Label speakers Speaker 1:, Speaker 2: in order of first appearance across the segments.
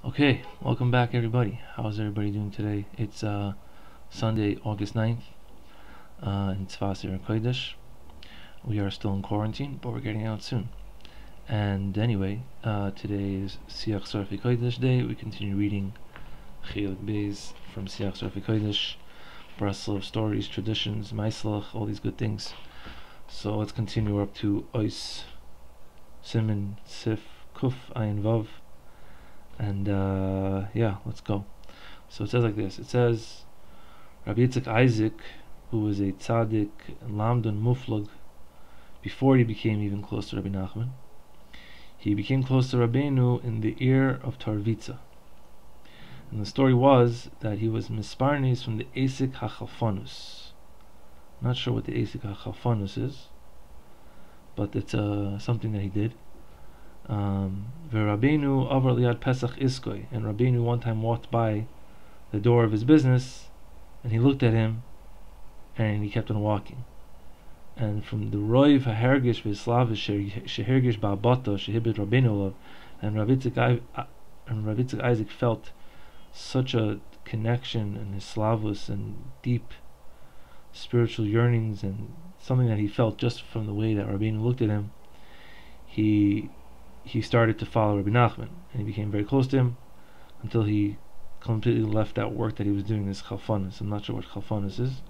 Speaker 1: Okay, welcome back everybody. How's everybody doing today? It's Sunday, August 9th, in Tzfat Sarfei Kodesh. We are still in quarantine, but we're getting out soon. And anyway, today is Siach Sarfei Kodesh day. We continue reading Chilek Beis from Siach Sarfei Kodesh, Breslov stories, traditions, Maislach, all these good things. So let's continue up to Ois, Siman, Sif, Kuf, Ayin, Vav. And yeah, let's go. So it says like this. It says Rabbi Isaac, who was a tzaddik and lamdun muflag before he became even close to Rebbe Nachman, he became close to Rabbeinu in the ear of Tarvitza. And the story was that he was misparnes from the Asik HaChalfanus. Not sure what the Asik HaChalfanus is, but it's something that he did. Rabbeinu avar liad Pesach iskoy, and Rabbeinu one time walked by the door of his business, and he looked at him, and he kept on walking. And from the roiv hahergish v'slavish shehergish ba'abata shehibit Rabbeinu olav, and Rabbi Isaac felt such a connection and his slavus and deep spiritual yearnings, and something that he felt just from the way that Rabbeinu looked at him. He started to follow Rebbe Nachman, and he became very close to him until he completely left that work that he was doing, this chalfanus. I'm not sure what chalfanus is,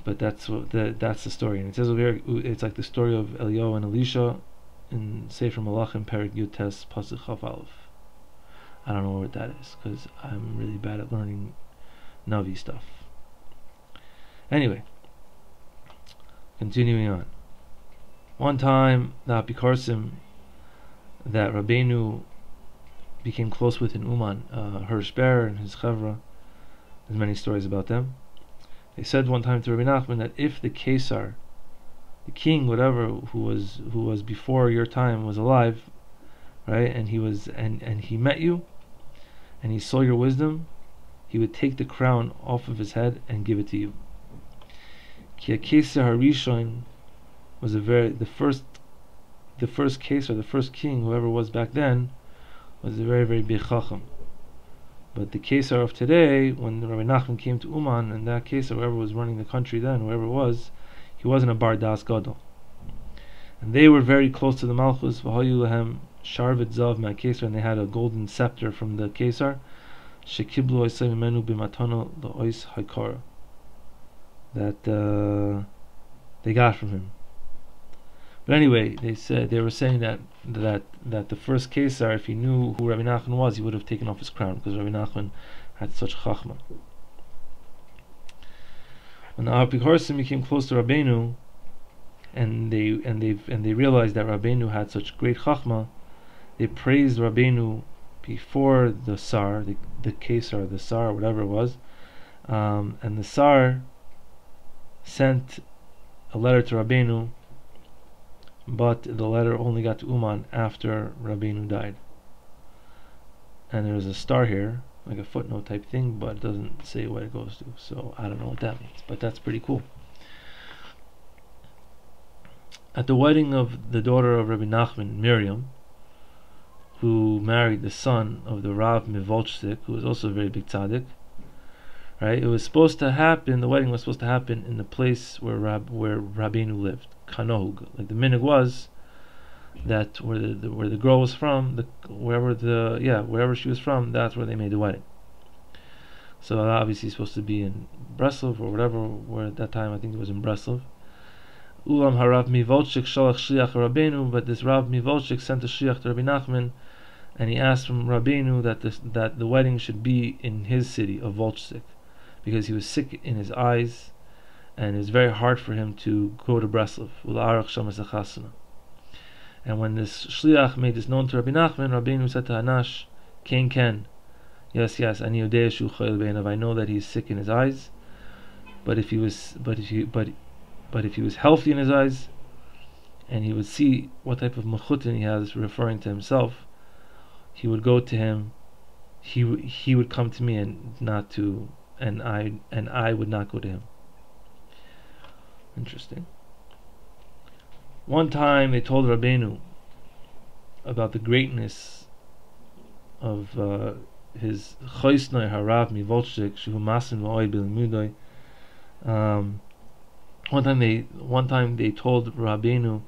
Speaker 1: but that's the story. And it says over here, it's like the story of Eliyahu and Elisha in sefer Menachem Perek Yutes Pasuk Chaf Aleph. I don't know what that is because I'm really bad at learning Navi stuff. Anyway, continuing on. One time, the Apikarsim that Rabbeinu became close with in Uman, Hirsch Ber and his Chevra, there's many stories about them. They said one time to Rebbe Nachman that if the Kesar, the king, whatever, who was before your time, was alive, right, and he met you, and he saw your wisdom, he would take the crown off of his head and give it to you. Ki Kesar Harishon was the first case, or the first king, whoever was back then, was a very, very big chacham. But the Kesar of today, when Rabbi Nachman came to Uman, and that Kesar, whoever was running the country then, whoever it was, he wasn't a bar das gadol. And they were very close to the Malchus, v'hayu lahem sharvet zav ma Kesar, and they had a golden scepter from the Kesar, shekiblu oisay mimenu b'matana la'ois haikara, that they got from him. But anyway, they were saying that the first Kesar, if he knew who Rebbe Nachman was, he would have taken off his crown because Rebbe Nachman had such chachma. When the Apikarsim became close to Rabbeinu, and they realized that Rabbeinu had such great chachma, they praised Rabbeinu before the Sar, the Kesar, the Sar, whatever it was, and the Sar sent a letter to Rabbeinu. But the letter only got to Uman after Rabbeinu died. And there's a star here, like a footnote type thing, but it doesn't say what it goes to. So I don't know what that means, but that's pretty cool. At the wedding of the daughter of Rebbe Nachman, Miriam, who married the son of the Rav Mivolchsik, who was also a very big tzaddik, right? It was supposed to happen, the wedding was supposed to happen in the place where Rabbeinu lived. Kanohug, like the minhag was that where the girl was from, wherever she was from, that's where they made the wedding. So obviously it's supposed to be in Breslov or whatever, where at that time I think it was in Breslov. Ulam harav mivolchik shalach shiach Rabbeinu, but this Rav mivolchik sent a shiach to Rabbi Nachman, and he asked from Rabbeinu that the wedding should be in his city of Volchsik, because he was sick in his eyes, and it was very hard for him to go to Breslov. And when this shliach made this known to Rabbi Nachman, Rabbeinu said to Hanash, Ken, yes, ani yodea shu chayil be'einav, I know that he's sick in his eyes, but if he was healthy in his eyes, and he would see what type of mechutin he has, referring to himself, he would go to him. He would come to me, and I would not go to him. Interesting. One time they told Rabbeinu about the greatness of his Choisnoi Harav Mivolchik Shu Masin V'Oid B'Limudoi. One time they told Rabbeinu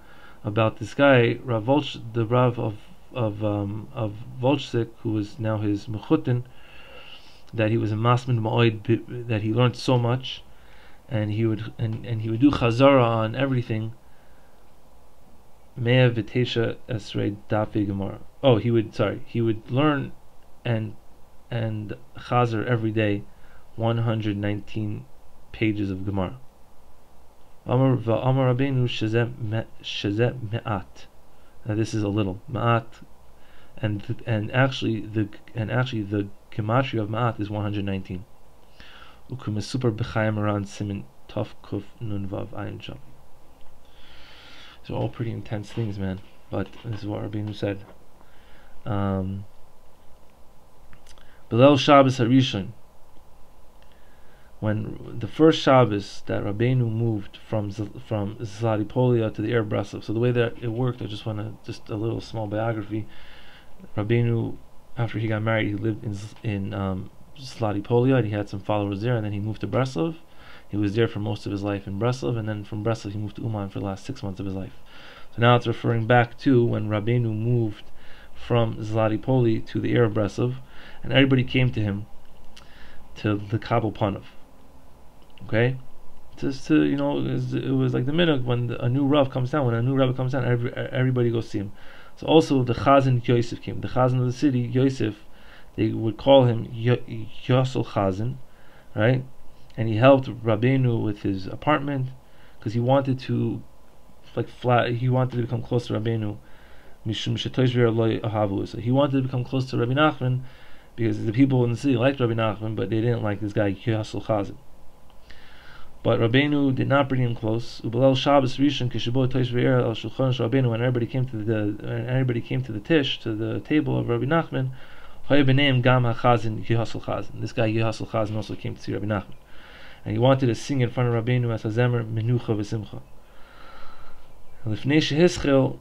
Speaker 1: about this guy, the Rav of Volchik, who was now his Mechutin, that he was a Masmin Ma'oid, that he learned so much, and he would do Chazara on everything. Mea V'Tesha Esrei Dafi Gemara. Oh, he would learn and Chazar every day 119 pages of Gemara. Amar Rabbeinu Shezeh Me'at. Now this is a little Ma'at, and actually the gematria of Ma'at is 119. Ukumesupar b'chayim aran simin tov kuf nun vav ayin sham. So all pretty intense things, man. But this is what Rabbeinu said. Belel Shabbos Harishon, when the first Shabbos that Rabbeinu moved from Zlatipolia to the Erev Breslov. So the way that it worked, I just want to just a little small biography. Rabbeinu, after he got married, he lived in Zlatipolia, and he had some followers there, and then he moved to Breslov. He was there for most of his life in Breslov, and then from Breslov he moved to Uman for the last 6 months of his life. So now it's referring back to when Rabbeinu moved from Zlatipoli to the Erev Breslov, and everybody came to him to the Kabul Panav. Okay, just to, it was like the minhag when a new Rav comes down. When a new Rav comes down, everybody goes see him. So also the Chazan Yosef came. The Chazan of the city, Yosef, they would call him Yosel Chazan, right? And he helped Rabbeinu with his apartment because he wanted to, he wanted to become close to Rabbeinu. So he wanted to become close to Rebbe Nachman because the people in the city liked Rebbe Nachman, but they didn't like this guy Yosel Chazan. But Rabbeinu did not bring him close. Ubelel Shabbos Rishon Kishabo Tosh Ve'er Al Shulchan Rabbeinu. When everybody came to the tish, to the table of Rabbi Nachman, Hoya b'neim Gam HaChazin Yehasel Chazin. This guy Yehasel Chazin also came to see Rabbi Nachman, and he wanted to sing in front of Rabbeinu as a zemer Menucha V'Simcha. Lifnei Shehischel,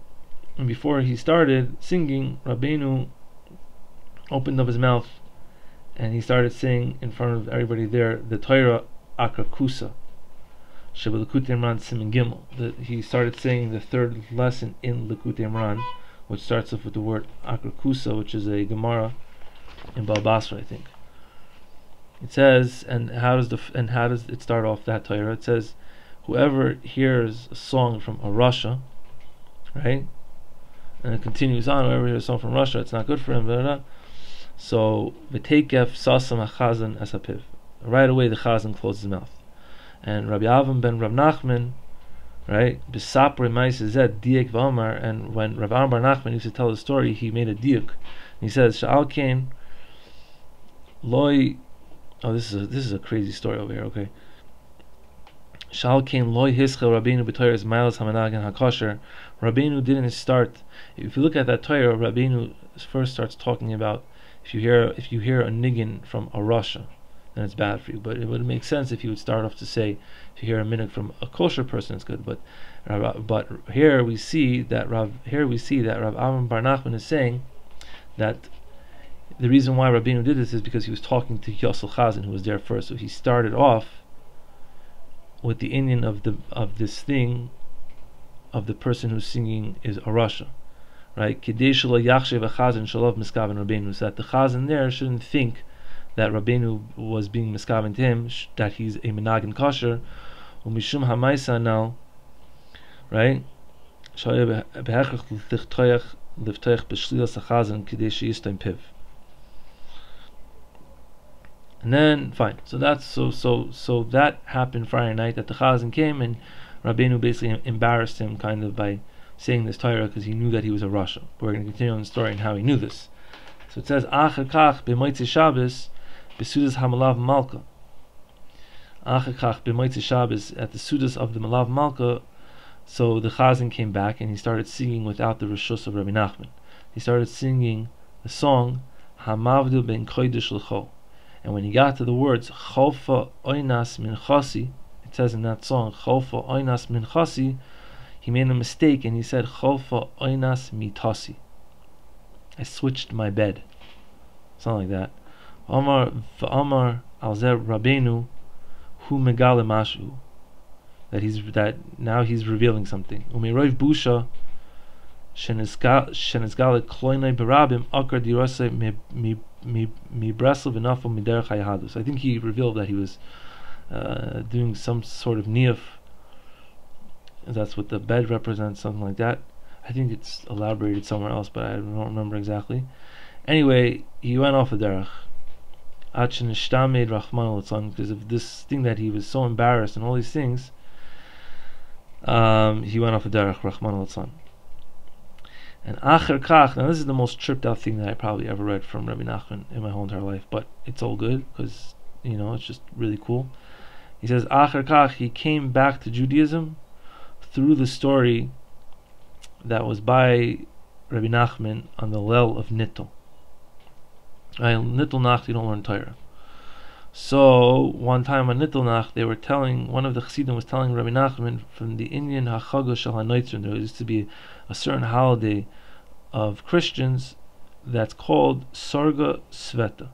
Speaker 1: and before he started singing, Rabbeinu opened up his mouth and he started saying in front of everybody there the Torah Akrakusa. He started saying the third lesson in Likutei Imran, which starts off with the word Akrakusa, which is a Gemara in Baba Basra, I think. It says, and how does it start off that Torah? It says, whoever hears a song from a Russia, right, and it continues on, whoever hears a song from Russia, it's not good for him, blah, blah, blah. So v'teikef sasam hachazan esapiv. Right away the chazan closed his mouth. And Rabbi Avram ben Rav Nachman, right, B'sapre Ma'aseh diek v'amar, and when Rav Avram bar Nachman used to tell the story, he made a diuk. He says, Sha'al kain loy. Oh, this is a crazy story over here. Okay. Sha'al kain loy hischel Rabbeinu b'Torah's milas hamanagin hakosher. Rabbeinu didn't start. If you look at that Torah, Rabbeinu first starts talking about if you hear a niggin from a Russia, then it's bad for you. But it would make sense if you would start off to say, if you hear a minhag from a kosher person, it's good. But here we see that Rav Avram bar Nachman is saying that the reason why Rabbeinu did this is because he was talking to Yosel Chazan, who was there first. So he started off with the Indian of this thing of the person who's singing is a Russia, right? Kadesh lo yachshev Chazan shalov miskaven Rabbeinu, so that the Chazan there shouldn't think that Rabbeinu was being miskaven to him, that he's a minhagim kosher, umishum hamaisa now, right? Shoya behechach liftoich b'shlilas hachazan kadesh yistain piv. And then fine. So that's so that happened Friday night, that the Chazan came and Rabbeinu basically embarrassed him kind of by saying this Torah because he knew that he was a Rasha. We're going to continue on the story and how he knew this. So it says Acher kach b'motzei Shabbos b'sudas hamalav malka. Acher kach b'motzei Shabbos, at the sudas of the malav malka. So the Chazan came back and he started singing without the reshus of Rebbe Nachman. He started singing the song Hamavdu ben kodesh l'cho. And when he got to the words Chofa Oinas Min Chasi, it says in that song Chofa Oinas Min Chasi, he made a mistake and he said Chofa Oinas Mitasi. I switched my bed. something like that. Amar alzer Rabbeinu hu megale mashu, that now he's revealing something. Umiroiv busha shenizgale kloinei berabim akar dirose mi Breslov enough miderech hayahadus. I think he revealed that he was doing some sort of niyuf. That's what the bed represents, something like that. I think it's elaborated somewhere else, but I don't remember exactly. Anyway, he went off the derech. Because of this thing that he was so embarrassed and all these things, he went off the derech, Rahman al-Tzan. And acher kach, now this is the most tripped out thing that I probably ever read from Rebbe Nachman in my whole entire life, but it's all good because, it's just really cool. He says, acher kach, he came back to Judaism through the story that was by Rebbe Nachman on the Lel of Nittel. Nittel Nacht, you don't learn Torah. So one time on Nittel Nacht, they were telling, one of the Chassidim was telling Rebbe Nachman from the Indian Hachaga Shel HaNoitzrim, there used to be a certain holiday of Christians that's called Sarga Sveta,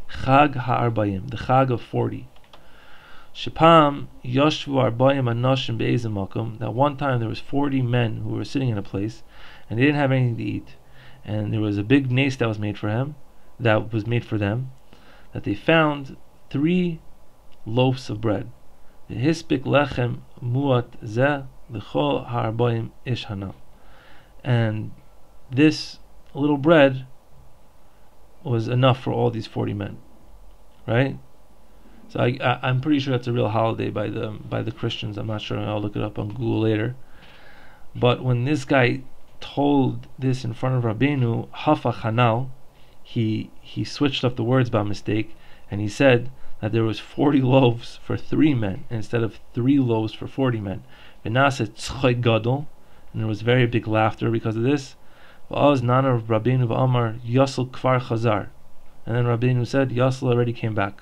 Speaker 1: Chag HaArbayim, the Chag of 40. Shepam Yoshvu Arbayim Anoshim Be'ezim Makom, that one time there was 40 men who were sitting in a place and they didn't have anything to eat, and there was a big nace that was made for them, that they found 3 loaves of bread. The hispik lechem muat zeh l'chol ha'arbayim ish hana, and this little bread was enough for all these 40 men, right? So I'm pretty sure that's a real holiday by the Christians. I'm not sure. I'll look it up on Google later. But when this guy told this in front of Rabbeinu, Hafa Chanal, he switched up the words by mistake, and he said that there was 40 loaves for 3 men instead of 3 loaves for 40 men. V'naseh tzchok gadol, and there was very big laughter because of this. V'az nana Rabbeinu v'amar Yasel kvar chazar, and then Rabbeinu said Yasel already came back.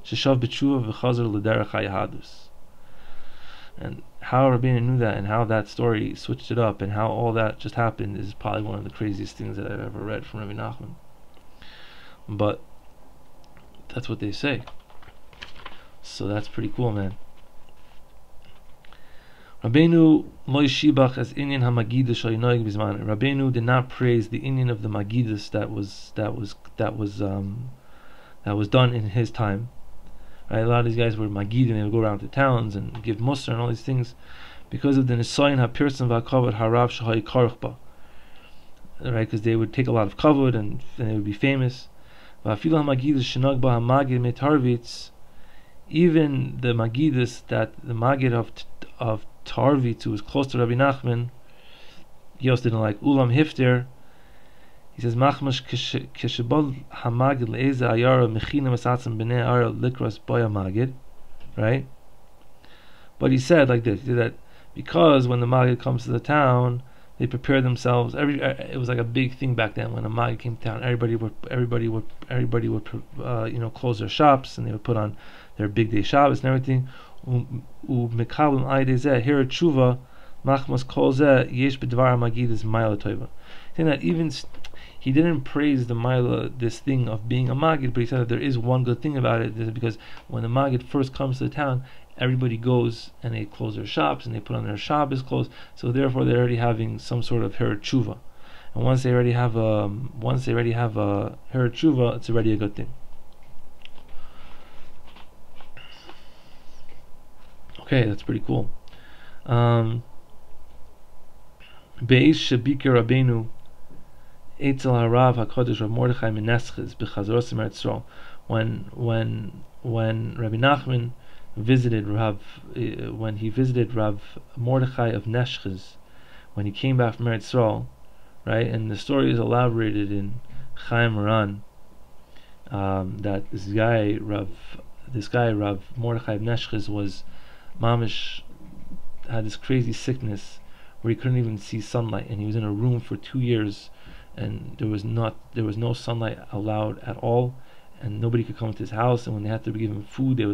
Speaker 1: Sheshav b'tshuva v'chazar l'derech hayahadus. And how Rabbeinu knew that, and how that story switched it up, and how all that just happened, is probably one of the craziest things that I've ever read from Rebbe Nachman. But that's what they say. So that's pretty cool, man. Rabbeinu loy shibach as inyan hamagidus shal yinoig bizman. Rabbeinu did not praise the inyan of the magidus that was done in his time. Right? A lot of these guys were magidim, they would go around to towns and give musar and all these things because of the nisayin hapirsan v'akavod harav shahay karuchba. Right? Because they would take a lot of kavod and they would be famous. V'afilu hamagidus shenag ba hamagid metarvitz, even the magidus that the magid of Tarvitz, who was close to Rabbi Nachman, he also didn't like ulam hifter. He says, Machmash kishibol hamagid le'eza ayara mechina masatzim b'nei ayara likras boya magid, right? But he said like this, he said that because when the magid comes to the town, they prepare themselves. It was like a big thing back then when a magid came to town. Everybody would close their shops and they would put on their big day Shabbos and everything. Umekablim aydezeh here tshuva machmas kol zeh yesh b'dvar magid is ma'ila toiva. Saying that even he didn't praise the ma'ila, this thing of being a magid, but he said that there is one good thing about it, because when the magid first comes to the town, everybody goes and they close their shops and they put on their Shabbos clothes, so therefore they're already having some sort of her tshuva, and once they already have a her tshuva, it's already a good thing. Okay, that's pretty cool. Be'ez shabika Rabbeinu Eitzel harav HaKadosh Rav Mordechai Menesches b'chazaros Eretz Yisrael. When Rabbi Nachman visited Rav Mordechai of Neschez, when he came back from Eretz Yisrael, right? And the story is elaborated in Chaim Moran, that this guy Rav Mordechai of Neschez was mamish, had this crazy sickness where he couldn't even see sunlight, and he was in a room for 2 years, and there was no sunlight allowed at all, and nobody could come to his house. And when they had to give him food, they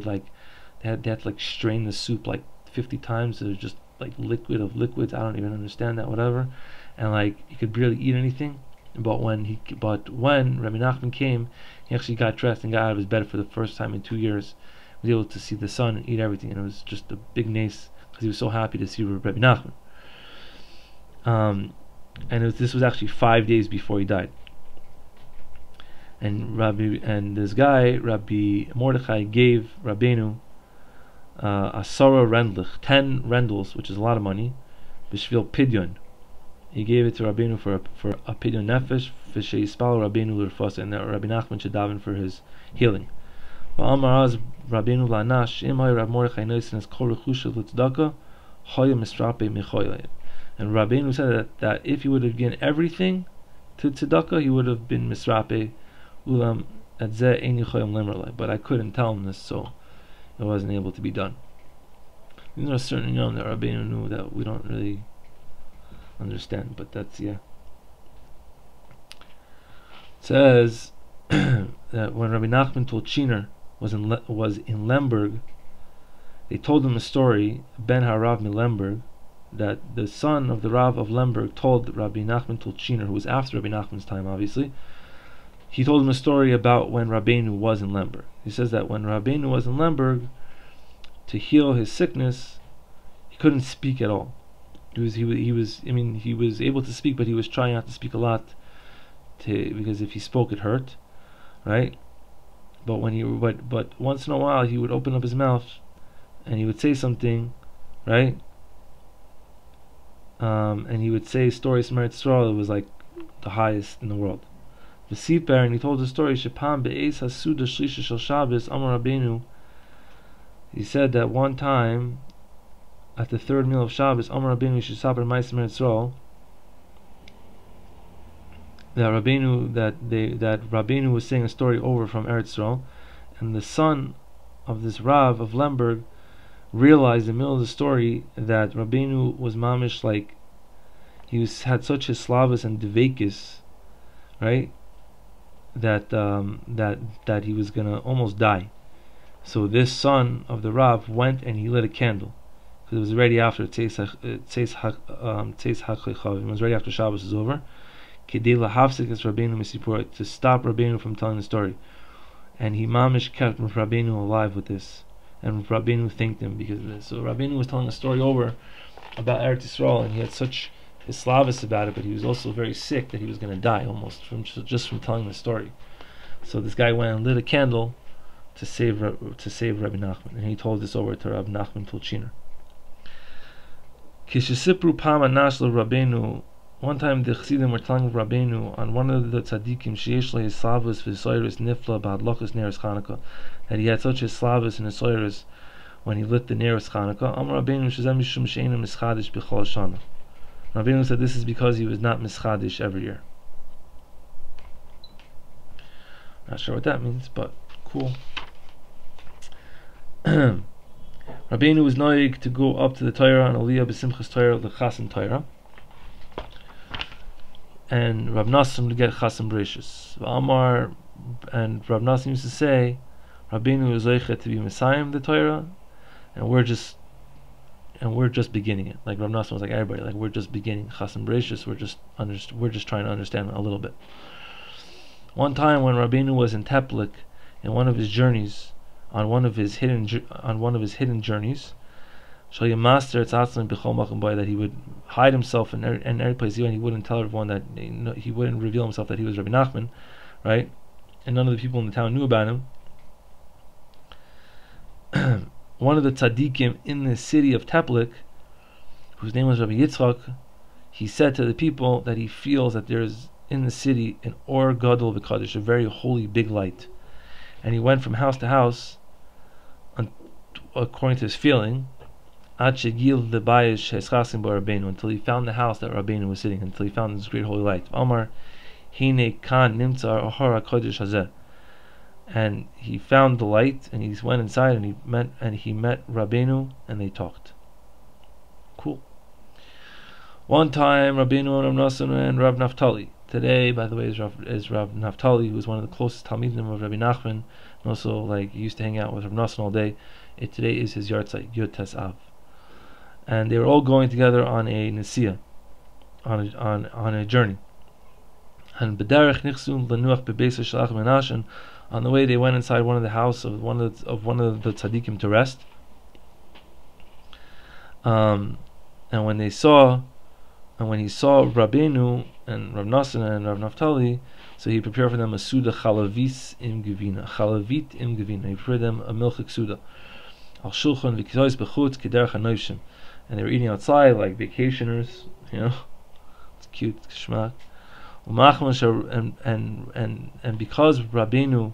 Speaker 1: had to strain the soup like 50 times. So it was just like liquid of liquids. I don't even understand that, whatever. And he could barely eat anything. But when Rebbe Nachman came, he actually got dressed and got out of his bed for the first time in 2 years. He was able to see the sun and eat everything, and it was just a big nace because he was so happy to see Rebbe Nachman. This was actually 5 days before he died. And this guy, Rabbi Mordechai, gave Rabbeinu a Sarah Rendlich, 10 rendels, which is a lot of money, b'shvil pidyon. He gave it to Rabbeinu for a pidyon nefesh, v'sheispal Rabbeinu l'rfos, and that Rabbi Nachman should daven for his healing. V'amar az Rabbeinu la'anash, im hay Rab Mordechai noisin es kol rechusha l'tzedakah, hoya misrape mechoyle. And Rabbeinu said that if he would have given everything to tzedakah, he would have been misrape. But I couldn't tell him this, so it wasn't able to be done. These are certain yom that Rabbeinu knew that we don't really understand, but that's, yeah. It says that when Rabbi Nachman told Chiner was in Lemberg, they told him a story, Ben Harav mi Lemberg, that the son of the Rav of Lemberg told Rabbi Nachman told Chiner, who was after Rabbi Nachman's time, obviously. He told him a story about when Rabbeinu was in Lemberg. He says that when Rabbeinu was in Lemberg, to heal his sickness, he couldn't speak at all. He was able to speak, but he was trying not to speak a lot, because if he spoke, it hurt, right? But but once in a while, he would open up his mouth, and he would say something, right? And he would say stories from Eretz Yisrael. It was like the highest in the world. The sefer, and he told the story. Shepam be'eis hasuda shlisha shel Shabbos Amar Rabbeinu. He said that one time, at the third meal of Shabbos, Amar Rabbeinu shesaper ma'aseh Eretz Yisrael, that Rabbeinu was saying a story over from Eretz Yisrael, and the son of this Rav of Lemberg realized in the middle of the story that Rabbeinu was mamish, like had such his slavas and devekis, right? That he was gonna almost die. So this son of the Rav went and he lit a candle, because it was already after Tzeis HaChaychav. It was already after Shabbos is over. Kedei lahafsik es Rabbeinu misipur, to stop Rabbeinu from telling the story. And he mamish kept Rabbeinu alive with this, and Rabbeinu thanked him because of this. So Rabbeinu was telling a story over about Eretz Yisrael, and he had such Slavis about it, but he was also very sick that he was going to die almost just from telling the story. So this guy went and lit a candle to save Rabbi Nachman, and he told this over to Rabbi Nachman Tulchiner. Kishisipru Pama Nashla Rabbeinu. One time the Chassidim were telling Rabbeinu on one of the tzaddikim sheyesh le Slavus v'Soiris nifla b'hadlokas neres Chanukah, that he had such a Slavus and a Soiris when he lit the neres Chanukah. Amar Rabbeinu shezem mishum she'einu mischadish b'chol shana. Rabbeinu said this is because he was not mischadish every year. Not sure what that means, but cool. Rabbeinu was noig to go up to the Torah on Aliyah b'simchas Torah l'chasim Torah, and Rav Nassim to get chasim brachos. Amar, and Rav Nassim used to say, Rabbeinu is zoichet to be Messiah the Torah, and we're just beginning it. Like Rav Nassim was like everybody, like we're just beginning chasim brachos. We're just trying to understand a little bit. One time when Rabbeinu was in Teplik, in one of his journeys, on one of his hidden journeys, that he would hide himself in every place, and he wouldn't tell everyone that he wouldn't reveal himself that he was Rebbe Nachman, right? And none of the people in the town knew about him. One of the tzaddikim in the city of Teplik, whose name was Rabbi Yitzchak, he said to the people that he feels that there is in the city an or gadol v'kadosh, a very holy big light. And he went from house to house, according to his feeling, until he found the house that Rabbeinu was sitting in, until he found this great holy light. Amar hine kan nimtzar ohara kodesh hazeh. And he found the light, and he went inside, and he met Rabbeinu, and they talked. Cool. One time, Rabbeinu and Rav Nassim and Rav Naftali. Today, by the way, is Rav Naftali, who was one of the closest Talmidim of Rabbi Nachman, and also he used to hang out with Rav Nassim all day. Today is his yahrzeit, Yud Tes Av. And they were all going together on a nesiyah, on a journey. And b'derech nichsu lenuach bebeis shalach Menachem. On the way, they went inside one of the house of one of the tzaddikim to rest. And when he saw Rabbeinu and Rav Nosson and Rav Naftali, so he prepared for them a suda chalavis im gevina, chalavit im gevina. He prepared them a milchik suda. Al shulchan v'kizois b'chutz kederach hanoshim, and they were eating outside like vacationers. It's cute, shmak. And because Rabbeinu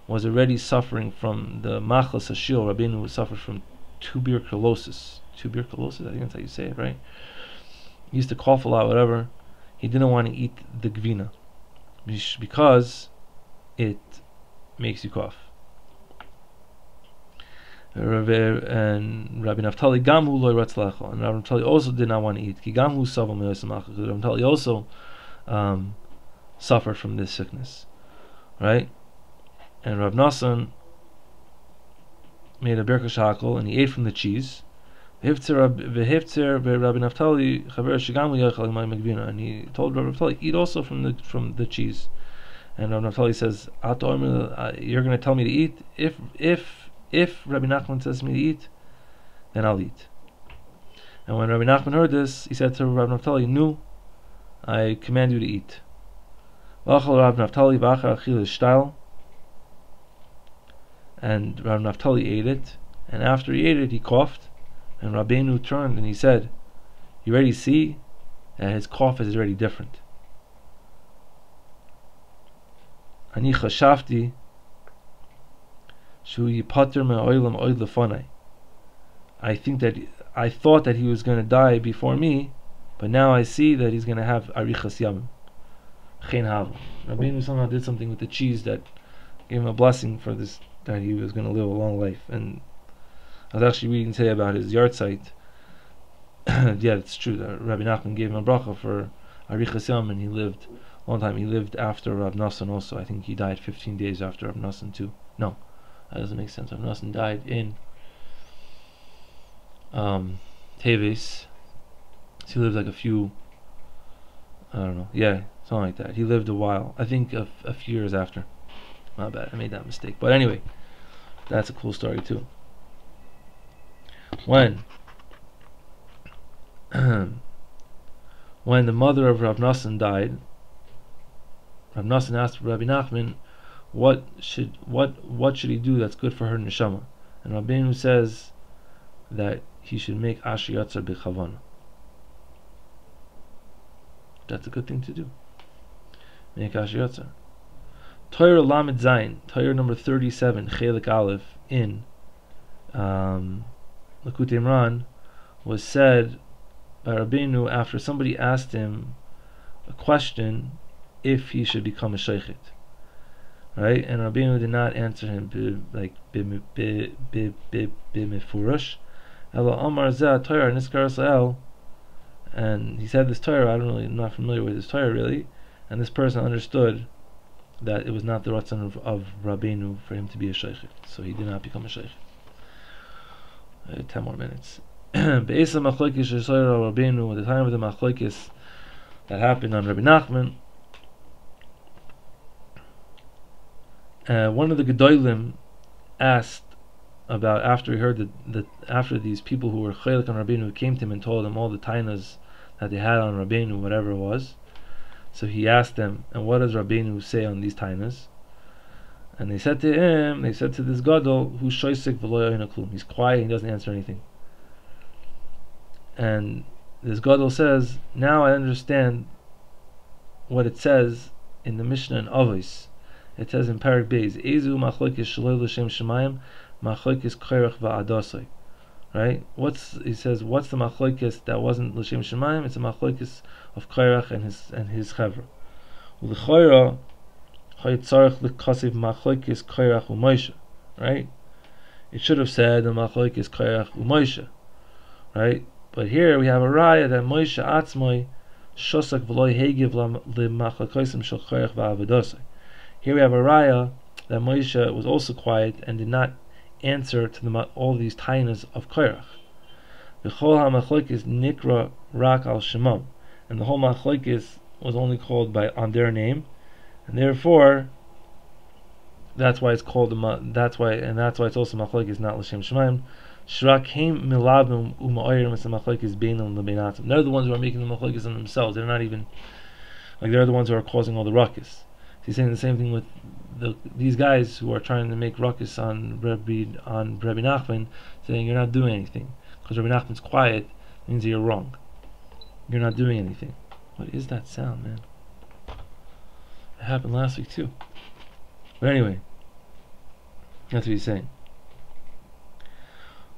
Speaker 1: was already suffering from the machlas hashil, Rabbeinu suffered from tuberculosis. Tuberculosis, I think that's how you say it, right? He used to cough a lot, whatever. He didn't want to eat the gvina because it makes you cough. And Rabbi Naftali gamhu loy ratzlecha, and Rabbi Naftali also did not want to eat. Ki gamhu savam me'osamach. Rabbi Naftali also suffered from this sickness, right? And Rav Nosson made a birka shakel, and he ate from the cheese. And he told Rabbi Naftali, eat also from the cheese. And Rabbi Naftali says, you're going to tell me to eat? If Rabbi Nachman says to me to eat, then I'll eat. And when Rabbi Nachman heard this, he said to Rabbi Naftali, "No, I command you to eat." And Rabbi Naftali ate it, and after he ate it, he coughed. And Rabbeinu turned and he said, "You already see that his cough is already different. Ani chashafti shu yipater me'olam oid lefanai. I thought that he was going to die before me, but now I see that he's going to have arichas yamim." Chen hav. Rabbeinu somehow did something with the cheese that gave him a blessing for this, that he was going to live a long life. And I was actually reading today about his yard site. Yeah, it's true that Rabbi Nachman gave him a bracha for arichas yamim, and he lived a long time. He lived after Rav Nosson also. I think he died 15 days after Rav Nosson too. No, that doesn't make sense. Rav Nosson died in Teves. So he lived like a few, I don't know, yeah, something like that. He lived a while. I think a few years after. My bad, I made that mistake. But anyway, that's a cool story too. When the mother of Rav Nosson died, Rav Nosson asked Rabbi Nachman, what should he do that's good for her neshama? And Rabbeinu says that he should make Asher Yatzar b'chavana. That's a good thing to do. Make Asher Yatzar. Torah Lamed Zayin, Torah number 37, Chelik Aleph, in Likutei Imran, was said by Rabbeinu after somebody asked him a question if he should become a sheikhet, right? And Rabbeinu did not answer him b'mefurush, ela amar zeh Torah niskar Israel, and he said this Torah. I'm not familiar with this Torah really, and this person understood that it was not the ratzon of Rabbeinu for him to be a sheikhet, so he did not become a sheikhet. 10 more minutes. Be'esa machlokes shesayra Rabbeinu, at the time of the machlokes that happened on Rebbe Nachman, one of the gedolim asked about, after he heard that after these people who were chelik on Rabbeinu came to him and told him all the tainas that they had on Rabbeinu, whatever it was. So he asked them, and what does Rabbeinu say on these tainas? And they said to this gadol, who's shoysek v'lo yoina klum, he's quiet, he doesn't answer anything. And this gadol says, now I understand what it says in the Mishnah in Avos. It says in Parak Beis, Ezu machlokes shelo l'shem shemayim, machlokes koirach va'adosai. Right? He says, what's the machlokes that wasn't l'shem shemayim? It's a machlokes of koirach and his chevra. U'lechoira hayitzarech l'kasiv machlokes koirach u'Moshe. Right? It should have said the machlokes koirach u'Moshe. Right? But here we have a raya that Moshe atzmoi shosak v'lo hegiv l'machlokosim shel koirach va'avodosai. Here we have a raya that Moshe was also quiet and did not answer to all these tainas of koirach. V'chol ha'machlokes nikra rak al shemam, and the whole machlokes was only called on their name, and therefore that's why it's called that's why it's also machlokes, not l'shem shemaim. Shrakim milabim u'ma'orim es machlokes beinam lebeinatim. They're the ones who are making the machlokes on themselves. They're not even like they're the ones who are causing all the ruckus. He's saying the same thing with these guys who are trying to make ruckus on Rebbe Nachman, saying you're not doing anything because Rebbe Nachman's quiet means that you're wrong. You're not doing anything. What is that sound, man? It happened last week too. But anyway, that's what he's saying.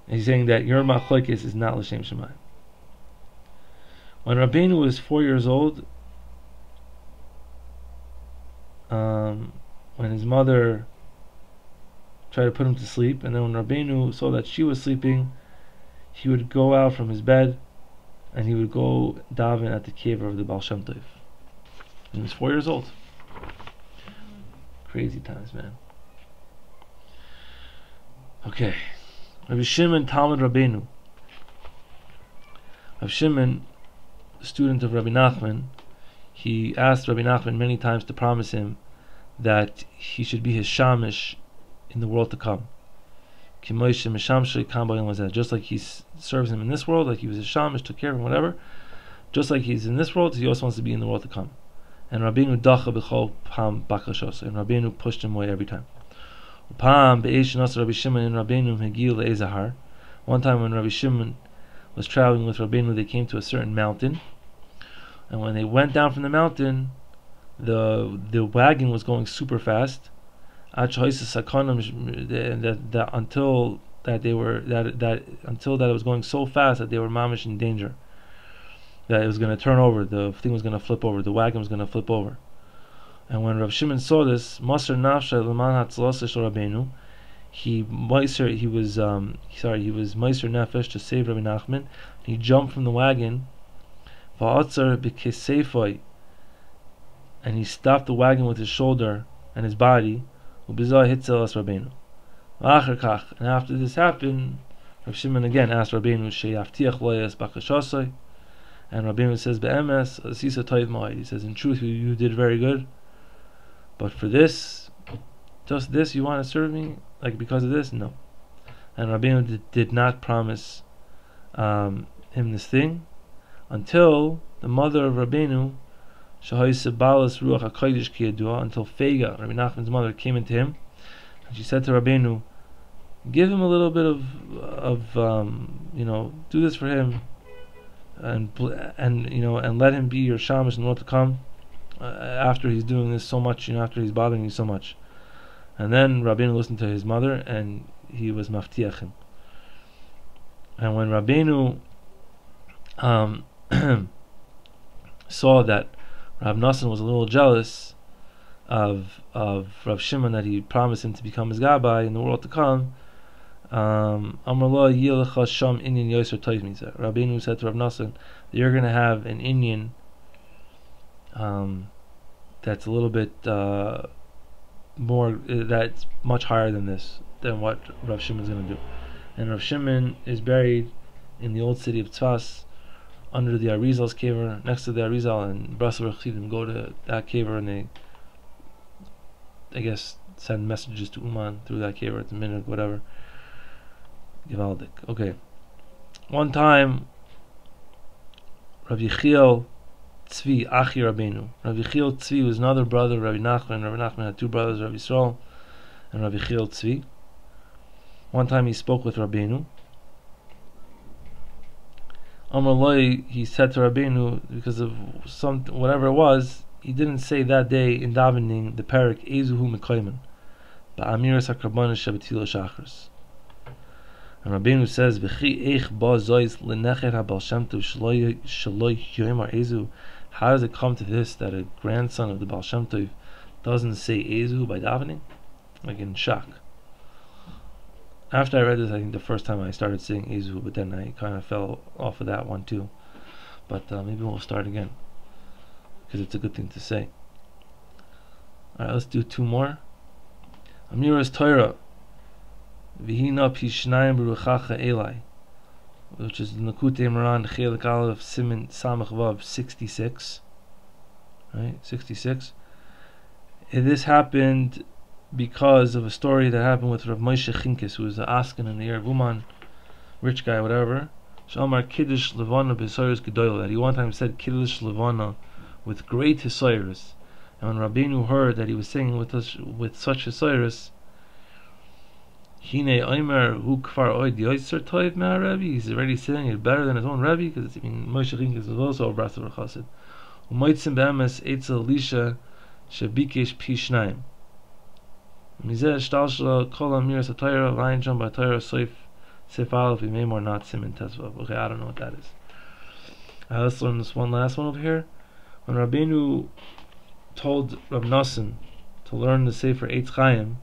Speaker 1: He's saying that your machlokes is not l'shem shemaim. When Rabbeinu was 4 years old, when his mother tried to put him to sleep, and then when Rabbeinu saw that she was sleeping, he would go out from his bed and he would go daven at the cave of the Baal Shem Tov. He was 4 years old. Crazy times, man. Okay. Rabbi Shimon Talmud Rabbeinu. Rabbi Shimon, student of Rabbi Nachman, he asked Rabbi Nachman many times to promise him that he should be his shamish in the world to come. Just like he serves him in this world, like he was his shamish, took care of him, whatever. Just like he's in this world, he also wants to be in the world to come. And Rabbeinu dacha b'chol pam bakashos, and Rabbeinu pushed him away every time. Pam be'esh nas Rabbi Shimon and Rabbeinu hagil le'ezahar. One time when Rabbi Shimon was traveling with Rabbeinu, they came to a certain mountain, and when they went down from the mountain, the wagon was going super fast. Until that it was going so fast that they were mamish in danger, that it was going to turn over, the thing was going to flip over, the wagon was going to flip over. And when Rav Shimon saw this, Maser Nafsha Leman Hatzlos Rabbeinu, he was Meiser Nefesh to save Rabbi Nachman. He jumped from the wagon, and he stopped the wagon with his shoulder and his body. And after this happened, Rav Shimon again asked Rabbeinu sheyaftiach loyas bakashosai, and Rabbeinu says be'emes asisa toiv ma'id. He says, in truth, you did very good, but for this, just this, you want to serve me, like because of this? No. And Rabbeinu did not promise him this thing until the mother of Rabbeinu, Shahoyse Balas Ruach HaKodesh Ki Yadua, until Feiga, Rabbi Nachman's mother, came into him, and she said to Rabbeinu, give him a little bit of do this for him, and let him be your shamish in the world to come, after he's doing this so much, after he's bothering you so much. And then Rabbeinu listened to his mother, and he was maftiach him. And when Rabbeinu saw that Rav Nosson was a little jealous of Rav Shimon, that he promised him to become his gabbai in the world to come, Rabbeinu said to Rav Nosson that you're going to have an Indian that's a little bit more, that's much higher than what Rav Shimon is going to do. And Rav Shimon is buried in the old city of Tzfat, under the Arizal's caver, next to the Arizal, and Breslov History go to that caver, and they, I guess, send messages to Uman through that caver, it's a minhag, whatever. Givaldik. Okay. One time, Rav Yechiel Tzvi, Achi Rabbeinu. Rav Yechiel Tzvi was another brother of Rabbi Nachman. Rabbi Nachman had two brothers, Rav Yisrael and Rav Yechiel Tzvi. One time he spoke with Rabbeinu. Amar Loi, he said to Rabbeinu, because of whatever it was, he didn't say that day in davening the parak Ezuhu Mekoyman, Ba'amiras HaKarbonis Shabbatila Shachris. And Rabbeinu says, V'chi eich ba zois l'necher ha-Baal Shem Tov shaloi yoimar Ezu. How does it come to this, that a grandson of the Baal Shem Tov doesn't say Ezu by davening? Like in shock. After I read this, I think the first time I started saying Ezu, but then I kind of fell off of that one too. But maybe we'll start again, because it's a good thing to say. Alright, let's do two more. Amiras Torah, Vihina Pishnayim Beruchacha Eli, which is the Nakutei Moran Chelik Aleph Siman Samach Vav 66. right? 66. This happened because of a story that happened with Rav Moshe Chinkis, who was an Askin in the year of Uman, rich guy, whatever. Shalmar Kiddush Levana b'Hisoyrus Gedolah, that he one time said Kiddush Levana with great Hisoyrus. And when Rabbeinu heard that he was singing with such Hisoyrus, Hine Omer Hu Kfar Oid Yoitzer Toiv Mea Rebbe, he's already singing it better than his own Rebbe, because Moshe Chinkis was also a Breslov Chassid. Umoitzim Be'emes Eitzel Elisha Shebikesh Pi Shnayim. Mizeh Shtalshla Kol Amiras HaTorah Lion Jump by Torah Soif Sefer Aleph Imemor Not Simin Tzfat. Okay, I don't know what that is. Let's learn this one last one over here. When Rabbeinu told Rav Nachman to learn the sefer Eitz Chaim,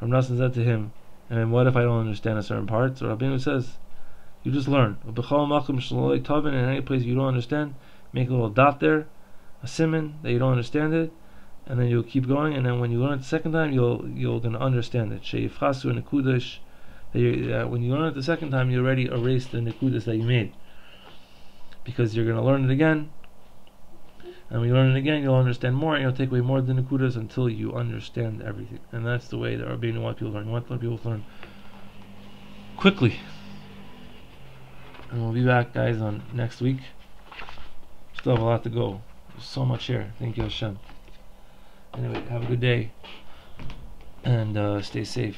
Speaker 1: Rav Nachman said to him, and what if I don't understand a certain part? So Rabbeinu says, you just learn. In any place you don't understand, make a little dot there, a siman that you don't understand it, and then you'll keep going, and then when you learn it the second time, you're going to understand it. Sheifchasu nekudash. When you learn it the second time, you already erased the nekudas that you made, because you're going to learn it again, and when you learn it again, you'll understand more, and you'll take away more of the nekudas until you understand everything. And that's the way that Rabbeinu wants people to learn. You want people to learn quickly. And we'll be back, guys, on next week. Still have a lot to go. There's so much here. Thank you, Hashem. Anyway, have a good day, and stay safe.